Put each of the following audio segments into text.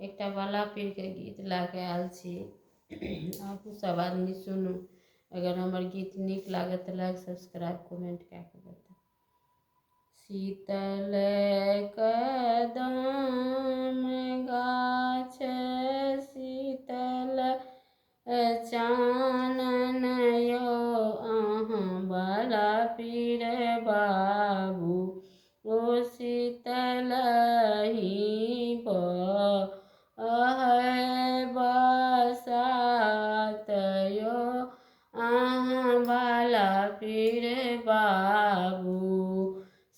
एक बाला पीर के गीत ला के आयल छी। आप सब आदमी सुनू। अगर हमार गीत निक लागत तो लाइक सब्सक्राइब कमेंट कए के बता। शीतल कदम गाछ शीतल चानन यो अहाँ बाला पीर बाबू ओ शीतल ही बसात यो अहाँ बाला पीर बाबू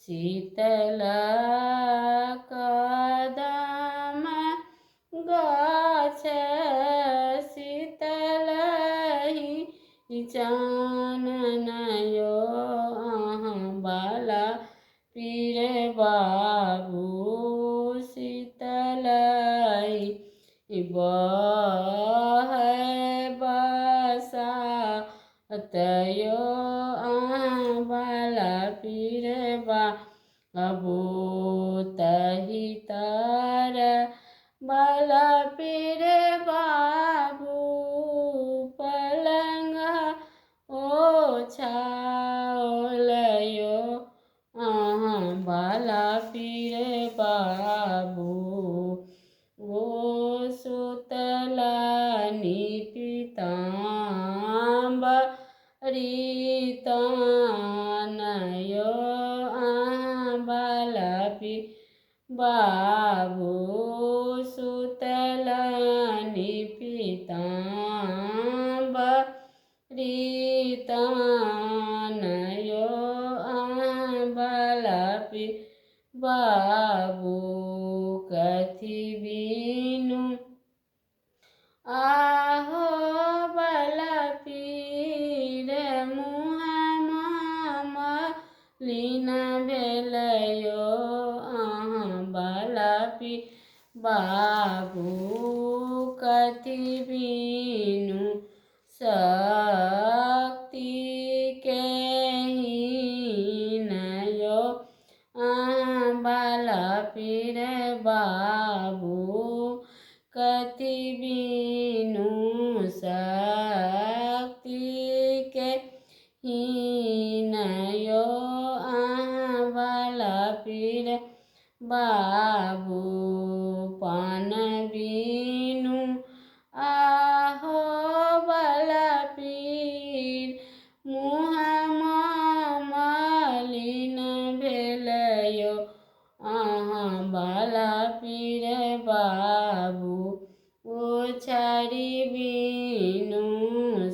शीतल कदम गाछ शीतल ही चानन यो अहाँ बाला पीर बाबू शीतल बसात यो अहाँ बाला पीर बाबू तही तर बाला पीर बाबू पलंग ओछाओल यो अहाँ बाला पीर बाबू ओ सुतला निपिताम्बरीतान यो अहाँ बाला पीर बाबू सुतला निपिताम्बरीतान यो अहाँ बाला पीर बाबू कथी बीनु आहो बाला पीर मुँहमा लीन भेल यो अहाँ बाला पीर बाबू कथी बीनु शक्ति के हीन यो अहाँ बाला पीर बाबू कथी बीनु शक्ति के हीन यो अहाँ बाला पीर बाबू पान बीनु आहो बाला पीर मुँहमा मलिन भेल यो अहाँ बाला पीर बाबू ओछारी बीनु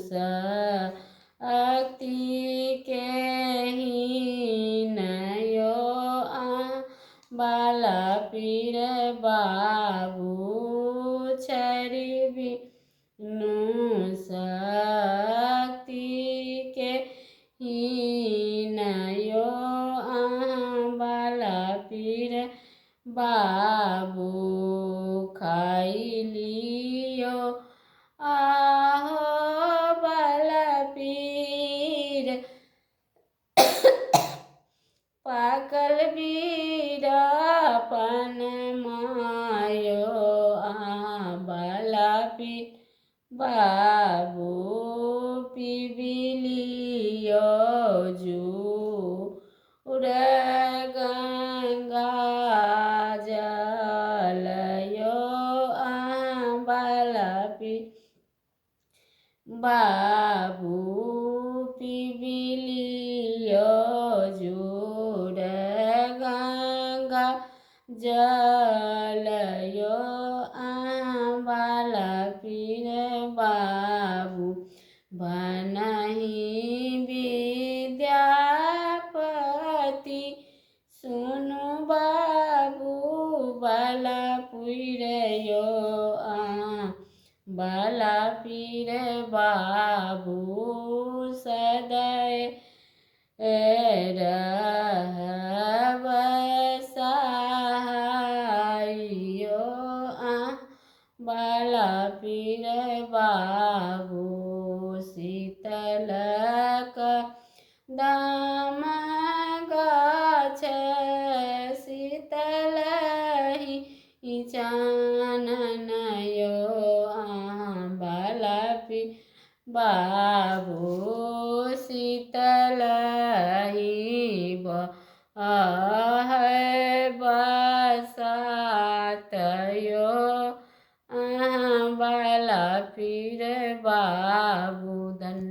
शक्ति के हीन यो अहाँ बाला पीर बाबू छरी बीनु शक्ति के हीन यो अहाँ बाला पीर बाबू खाई लियो आहो बाला पीर पाकल बीरा पन मायो अहाँ बाला पीर बाबू पीबी लियो जूर गंगा जल यो अहाँ बाला पीर बाबू पीबी लियो जूर गंगा जल यो अहाँ बाला पीर बाबू बनहि विद्यापति सुनु बाबू बाला पीर यो अहाँ बाला पीर बाबू सदै रहब सहाय यो अहाँ बाला पीर बाबू शीतल कदम गाछ शीतल ही काननयो बाला पी बाबू शीतलही है बसात यो बाला पीर बाबू धन